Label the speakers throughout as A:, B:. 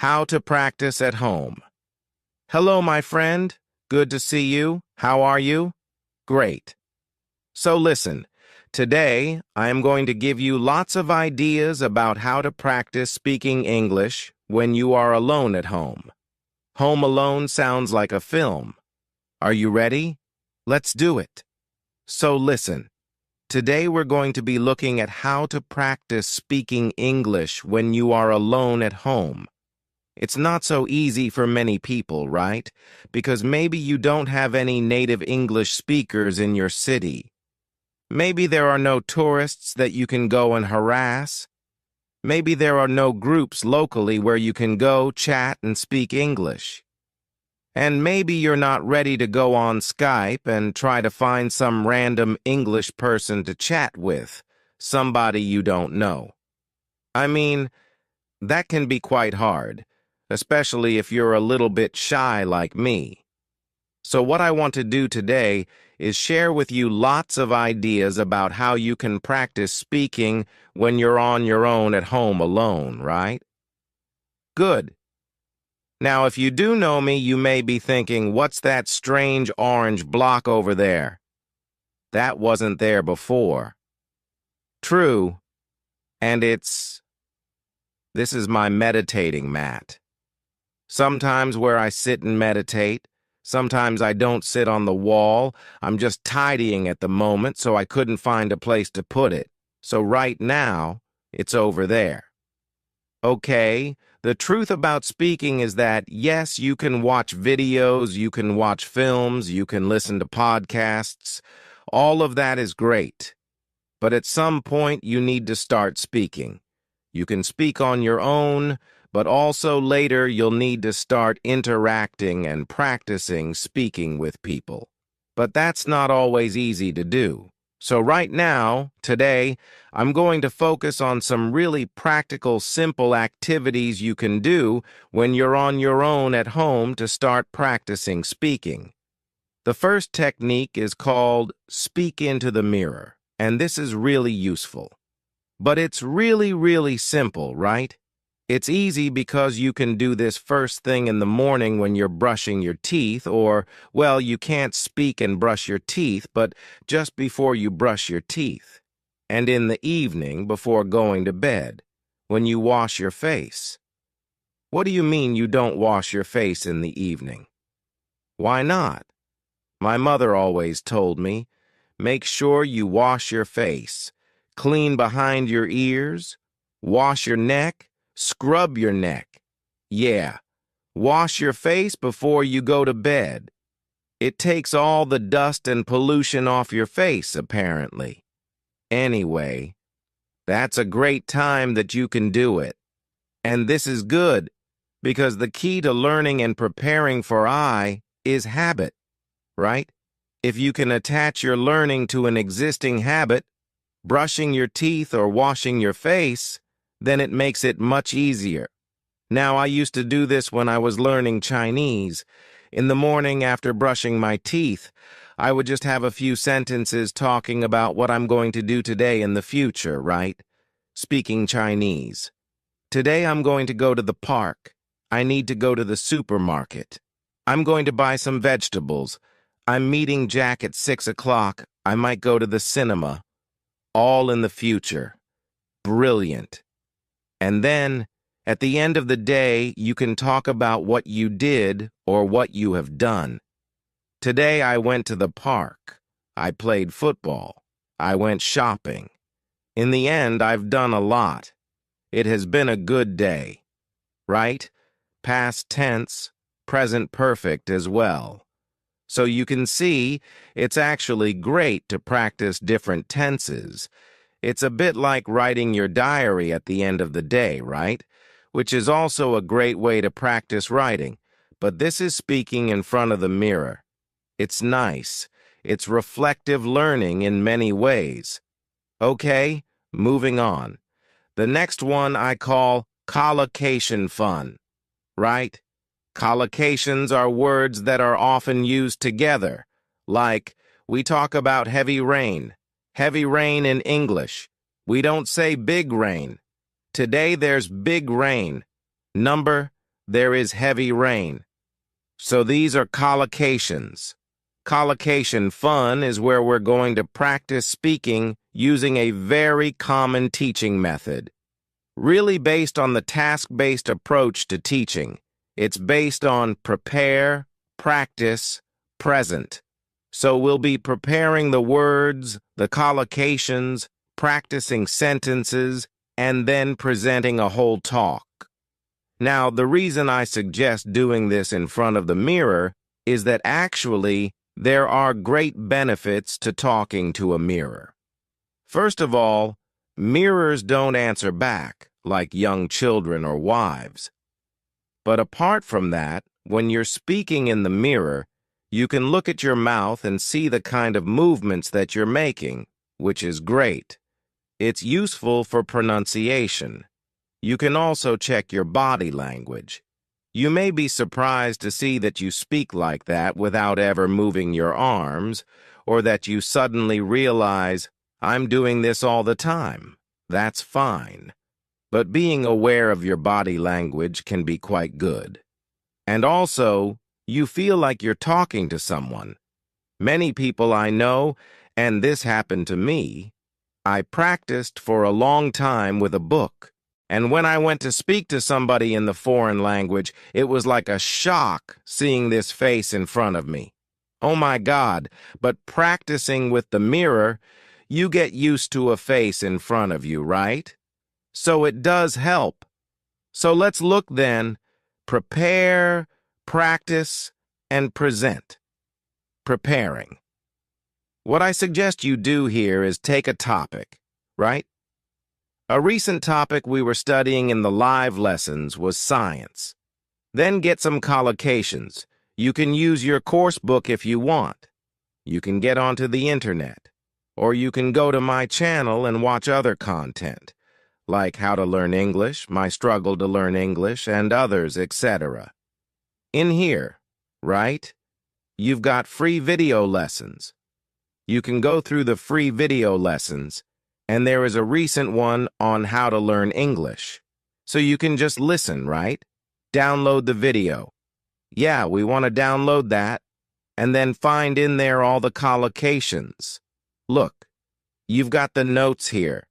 A: How to practice at home. Hello, my friend. Good to see you. How are you? Great. So listen, today I am going to give you lots of ideas about how to practice speaking English when you are alone at home. Home Alone sounds like a film. Are you ready? Let's do it. So listen, today we're going to be looking at how to practice speaking English when you are alone at home. It's not so easy for many people, right? Because maybe you don't have any native English speakers in your city. Maybe there are no tourists that you can go and harass. Maybe there are no groups locally where you can go, chat, and speak English. And maybe you're not ready to go on Skype and try to find some random English person to chat with, somebody you don't know. I mean, that can be quite hard, especially if you're a little bit shy like me. So what I want to do today is share with you lots of ideas about how you can practice speaking when you're on your own at home alone, right? Good. Now, if you do know me, you may be thinking, what's that strange orange block over there? That wasn't there before. True. And this is my meditating mat. Sometimes where I sit and meditate, sometimes I don't sit on the wall. I'm just tidying at the moment, so I couldn't find a place to put it. So right now, it's over there. Okay, the truth about speaking is that, yes, you can watch videos, you can watch films, you can listen to podcasts. All of that is great. But at some point, you need to start speaking. You can speak on your own, but also later you'll need to start interacting and practicing speaking with people. But that's not always easy to do. So right now, today, I'm going to focus on some really practical, simple activities you can do when you're on your own at home to start practicing speaking. The first technique is called speak into the mirror, and this is really useful. But it's really, really simple, right? It's easy because you can do this first thing in the morning when you're brushing your teeth, or, well, you can't speak and brush your teeth, but just before you brush your teeth. And in the evening before going to bed, when you wash your face. What do you mean you don't wash your face in the evening? Why not? My mother always told me, make sure you wash your face, clean behind your ears, wash your neck, scrub your neck. Yeah, wash your face before you go to bed. It takes all the dust and pollution off your face, apparently. Anyway, that's a great time that you can do it. And this is good, because the key to learning and preparing for I is habit, right? If you can attach your learning to an existing habit, brushing your teeth or washing your face, then it makes it much easier. Now, I used to do this when I was learning Chinese. In the morning after brushing my teeth, I would just have a few sentences talking about what I'm going to do today in the future, right? Speaking Chinese. Today I'm going to go to the park. I need to go to the supermarket. I'm going to buy some vegetables. I'm meeting Jack at 6 o'clock. I might go to the cinema. All in the future. Brilliant. And then, at the end of the day, you can talk about what you did or what you have done. Today I went to the park. I played football. I went shopping. In the end, I've done a lot. It has been a good day. Right? Past tense, present perfect as well. So you can see, it's actually great to practice different tenses. It's a bit like writing your diary at the end of the day, right? Which is also a great way to practice writing. But this is speaking in front of the mirror. It's nice. It's reflective learning in many ways. Okay, moving on. The next one I call collocation fun, right? Collocations are words that are often used together, like, we talk about heavy rain. Heavy rain in English. We don't say big rain. Today there's big rain. Number, there is heavy rain. So these are collocations. Collocation fun is where we're going to practice speaking using a very common teaching method. Really based on the task-based approach to teaching. It's based on prepare, practice, present. So we'll be preparing the words, the collocations, practicing sentences, and then presenting a whole talk. Now, the reason I suggest doing this in front of the mirror is that actually there are great benefits to talking to a mirror. First of all, mirrors don't answer back like young children or wives. But apart from that, when you're speaking in the mirror, you can look at your mouth and see the kind of movements that you're making, which is great. It's useful for pronunciation. You can also check your body language. You may be surprised to see that you speak like that without ever moving your arms, or that you suddenly realize, I'm doing this all the time. That's fine. But being aware of your body language can be quite good. And also, you feel like you're talking to someone. Many people I know, and this happened to me, I practiced for a long time with a book. And when I went to speak to somebody in the foreign language, it was like a shock seeing this face in front of me. Oh my God, but practicing with the mirror, you get used to a face in front of you, right? So it does help. So let's look then. Prepare, practice, and present. Preparing. What I suggest you do here is take a topic, right? A recent topic we were studying in the live lessons was science. Then get some collocations. You can use your course book if you want. You can get onto the internet. Or you can go to my channel and watch other content, like How to Learn English, My Struggle to Learn English, and others, etc. In here, right, you've got free video lessons. You can go through the free video lessons, and there is a recent one on how to learn English. So you can just listen, right? Download the video. Yeah, we want to download that, and then find in there all the collocations. Look, you've got the notes here,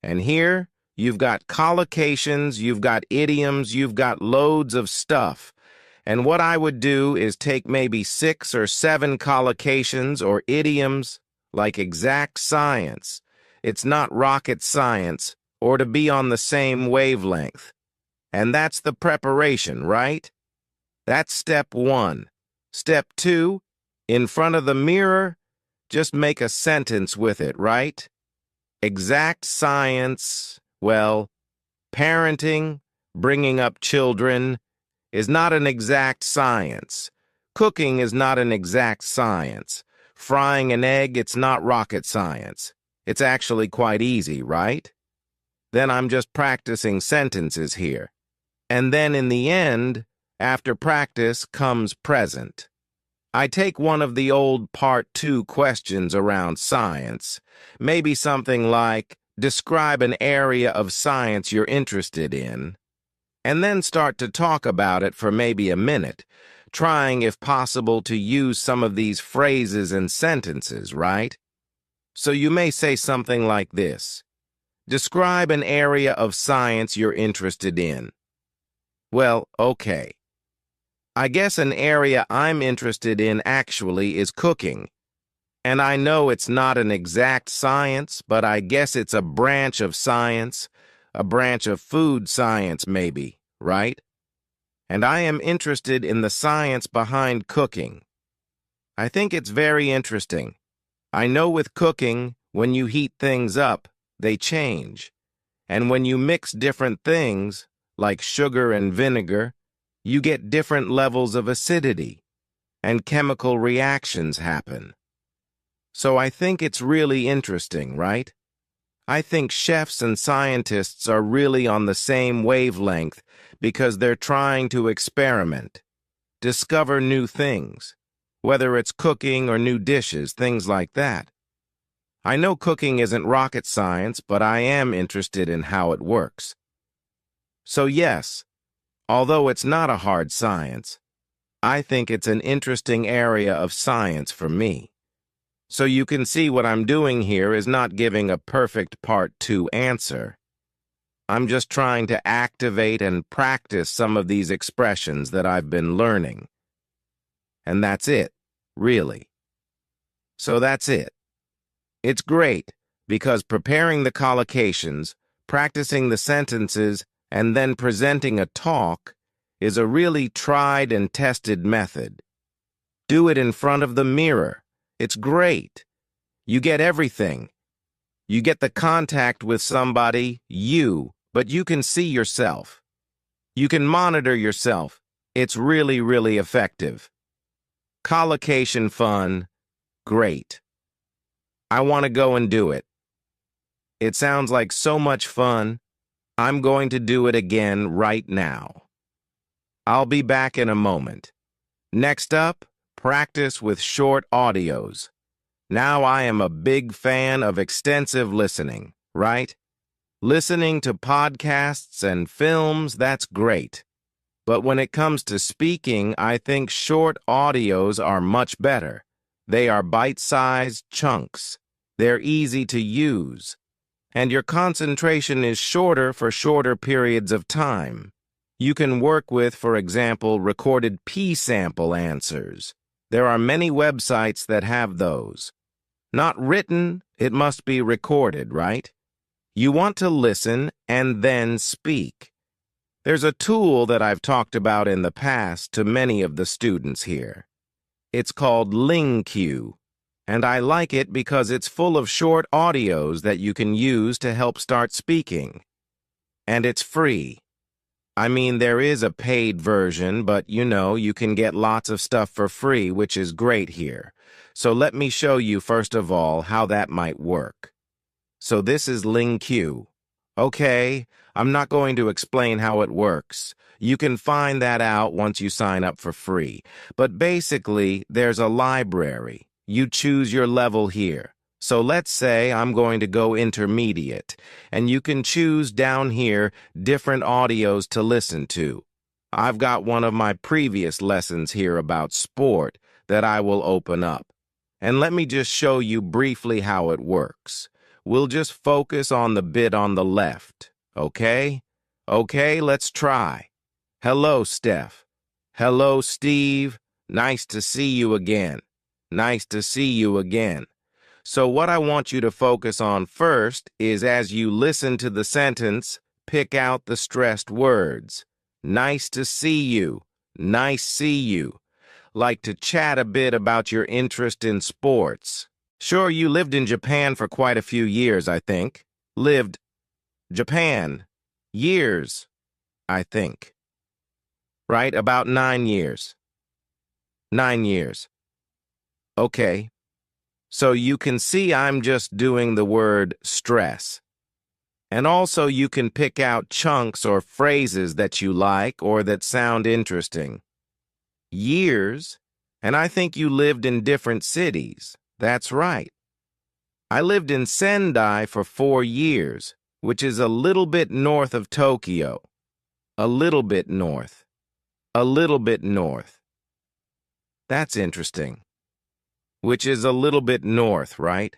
A: and here, you've got collocations, you've got idioms, you've got loads of stuff. And what I would do is take maybe 6 or 7 collocations or idioms, like exact science. It's not rocket science, or to be on the same wavelength. And that's the preparation, right? That's step 1. Step 2, in front of the mirror, just make a sentence with it, right? Exact science, well, parenting, bringing up children, is not an exact science. Cooking is not an exact science. Frying an egg, it's not rocket science. It's actually quite easy, right? Then I'm just practicing sentences here. And then in the end, after practice comes present. I take one of the old Part 2 questions around science, maybe something like, describe an area of science you're interested in, and then start to talk about it for maybe a minute, trying, if possible, to use some of these phrases and sentences, right? So you may say something like this. Describe an area of science you're interested in. Well, okay. I guess an area I'm interested in actually is cooking. And I know it's not an exact science, but I guess it's a branch of science, a branch of food science maybe, right? And I am interested in the science behind cooking. I think it's very interesting. I know with cooking, when you heat things up, they change. And when you mix different things, like sugar and vinegar, you get different levels of acidity, and chemical reactions happen. So I think it's really interesting, right? I think chefs and scientists are really on the same wavelength because they're trying to experiment, discover new things, whether it's cooking or new dishes, things like that. I know cooking isn't rocket science, but I am interested in how it works. So yes, Although it's not a hard science, I think it's an interesting area of science for me. So you can see what I'm doing here is not giving a perfect part 2 answer. I'm just trying to activate and practice some of these expressions that I've been learning. And that's it, really. So that's it. It's great because preparing the collocations, practicing the sentences, and then presenting a talk is a really tried and tested method. Do it in front of the mirror. It's great. You get everything. You get the contact with somebody, but you can see yourself. You can monitor yourself. It's really, really effective. Collocation fun, great. I want to go and do it. It sounds like so much fun. I'm going to do it again right now. I'll be back in a moment. Next up, practice with short audios. Now I am a big fan of extensive listening, right? Listening to podcasts and films, that's great. But when it comes to speaking, I think short audios are much better. They are bite-sized chunks. They're easy to use. And your concentration is shorter for shorter periods of time. You can work with, for example, recorded P-sample answers. There are many websites that have those. Not written, it must be recorded, right? You want to listen and then speak. There's a tool that I've talked about in the past to many of the students here. It's called LingQ, and I like it because it's full of short audios that you can use to help start speaking. And it's free. I mean, there is a paid version, but you can get lots of stuff for free, which is great here. So let me show you first of all how that might work. So this is LingQ. Okay, I'm not going to explain how it works. You can find that out once you sign up for free. But basically, there's a library. You choose your level here. So let's say I'm going to go intermediate, and you can choose down here different audios to listen to. I've got one of my previous lessons here about sport that I will open up. And let me just show you briefly how it works. We'll just focus on the bit on the left, okay? Okay, let's try. Hello, Steph. Hello, Steve. Nice to see you again. Nice to see you again. So what I want you to focus on first is as you listen to the sentence, pick out the stressed words. Nice to see you. Nice see you. Like to chat a bit about your interest in sports. Sure, you lived in Japan for quite a few years, I think. Lived Japan. Years, I think. Right, about 9 years. 9 years. Okay. So you can see I'm just doing the word stress. And also you can pick out chunks or phrases that you like or that sound interesting. Years, and I think you lived in different cities. That's right. I lived in Sendai for 4 years, which is a little bit north of Tokyo. A little bit north. A little bit north. That's interesting. Which is a little bit north, right?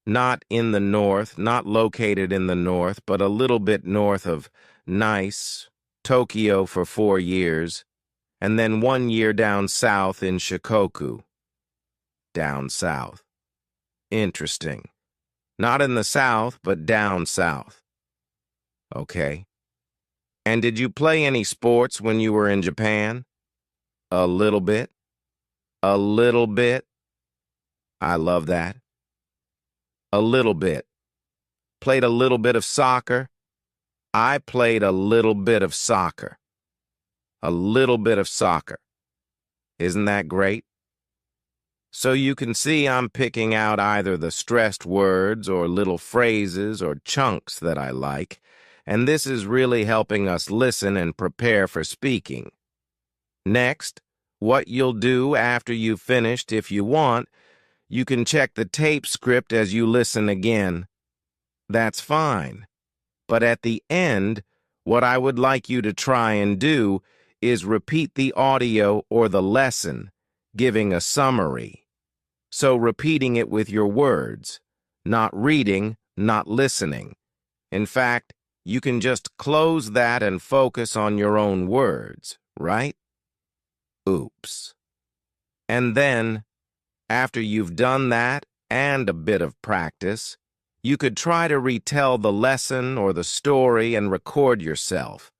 A: Not in the north, not located in the north, but a little bit north of nice, Tokyo for 4 years, and then 1 year down south in Shikoku. Down south. Interesting. Not in the south, but down south. Okay. And did you play any sports when you were in Japan? A little bit. A little bit. I love that. A little bit. Played a little bit of soccer. I played a little bit of soccer. A little bit of soccer. Isn't that great? So you can see I'm picking out either the stressed words or little phrases or chunks that I like, and this is really helping us listen and prepare for speaking. Next, what you'll do after you've finished, if you want, you can check the tape script as you listen again. That's fine. But at the end, what I would like you to try and do is repeat the audio or the lesson, giving a summary. So repeating it with your words, not reading, not listening. In fact, you can just close that and focus on your own words, right? Oops. And then, after you've done that and a bit of practice, you could try to retell the lesson or the story and record yourself.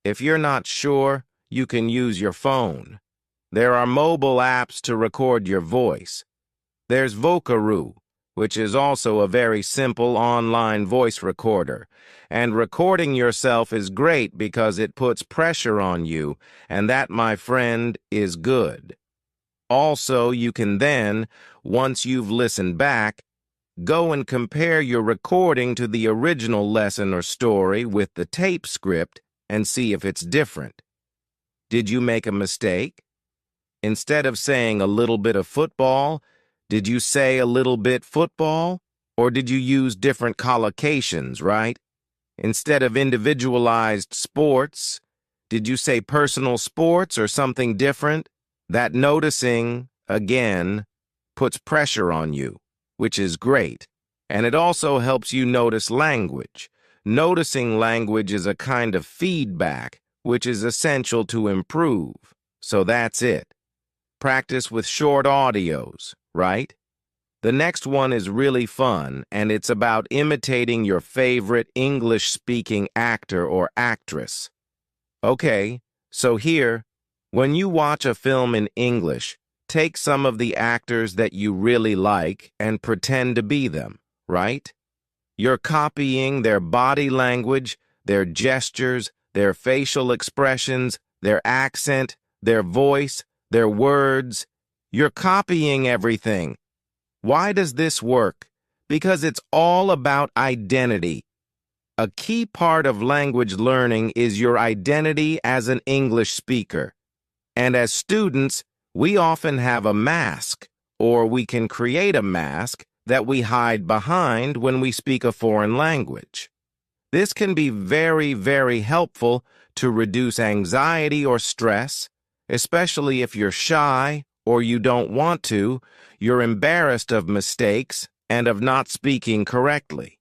A: If you're not sure, you can use your phone. There are mobile apps to record your voice. There's Vocaroo, which is also a very simple online voice recorder. And recording yourself is great because it puts pressure on you, and that, my friend, is good. Also, you can then, once you've listened back, go and compare your recording to the original lesson or story with the tape script and see if it's different. Did you make a mistake? Instead of saying a little bit of football, did you say a little bit football? Or did you use different collocations, right? Instead of individualized sports, did you say personal sports or something different? That noticing, again, puts pressure on you, which is great. And it also helps you notice language. Noticing language is a kind of feedback, which is essential to improve. So that's it. Practice with short audios, right? The next one is really fun, and it's about imitating your favorite English-speaking actor or actress. Okay, so here, when you watch a film in English, take some of the actors that you really like and pretend to be them, right? You're copying their body language, their gestures, their facial expressions, their accent, their voice, their words. You're copying everything. Why does this work? Because it's all about identity. A key part of language learning is your identity as an English speaker. And as students, we often have a mask, or we can create a mask that we hide behind when we speak a foreign language. This can be very, very helpful to reduce anxiety or stress, especially if you're shy or you don't want to, you're embarrassed of mistakes and of not speaking correctly.